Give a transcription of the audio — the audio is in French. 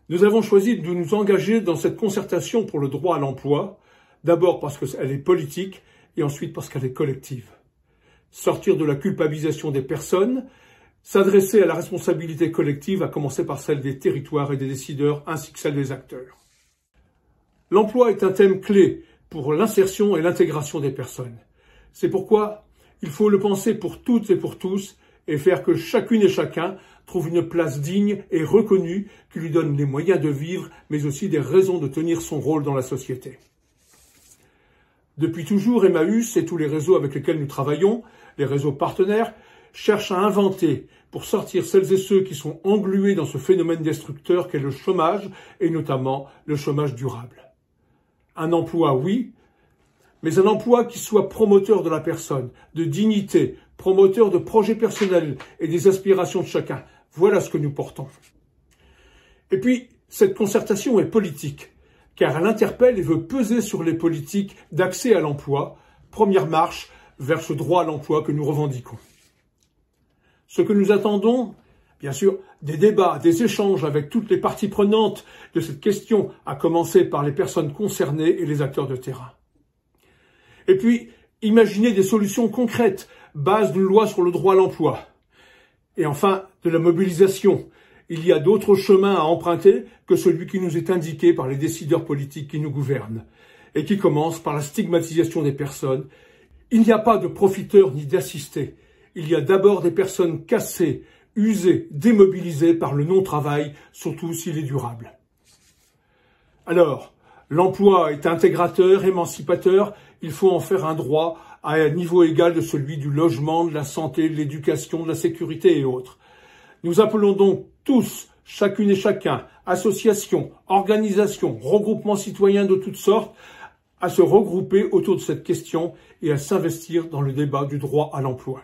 Nous avons choisi de nous engager dans cette concertation pour le droit à l'emploi, d'abord parce qu'elle est politique et ensuite parce qu'elle est collective. Sortir de la culpabilisation des personnes, s'adresser à la responsabilité collective, à commencer par celle des territoires et des décideurs ainsi que celle des acteurs. L'emploi est un thème clé pour l'insertion et l'intégration des personnes. C'est pourquoi il faut le penser pour toutes et pour tous et faire que chacune et chacun trouve une place digne et reconnue qui lui donne les moyens de vivre, mais aussi des raisons de tenir son rôle dans la société. Depuis toujours, Emmaüs et tous les réseaux avec lesquels nous travaillons, les réseaux partenaires, cherchent à inventer pour sortir celles et ceux qui sont englués dans ce phénomène destructeur qu'est le chômage, et notamment le chômage durable. Un emploi, oui, mais un emploi qui soit promoteur de la personne, de dignité, promoteur de projets personnels et des aspirations de chacun. Voilà ce que nous portons. Et puis, cette concertation est politique, car elle interpelle et veut peser sur les politiques d'accès à l'emploi, première marche vers ce droit à l'emploi que nous revendiquons. Ce que nous attendons, bien sûr, des débats, des échanges avec toutes les parties prenantes de cette question, à commencer par les personnes concernées et les acteurs de terrain. Et puis, imaginer des solutions concrètes, base d'une loi sur le droit à l'emploi. Et enfin, de la mobilisation. Il y a d'autres chemins à emprunter que celui qui nous est indiqué par les décideurs politiques qui nous gouvernent, et qui commence par la stigmatisation des personnes. Il n'y a pas de profiteurs ni d'assistés. Il y a d'abord des personnes cassées, usées, démobilisées par le non-travail, surtout s'il est durable. Alors, l'emploi est intégrateur, émancipateur, il faut en faire un droit à un niveau égal de celui du logement, de la santé, de l'éducation, de la sécurité et autres. Nous appelons donc tous, chacune et chacun, associations, organisations, regroupements citoyens de toutes sortes, à se regrouper autour de cette question et à s'investir dans le débat du droit à l'emploi.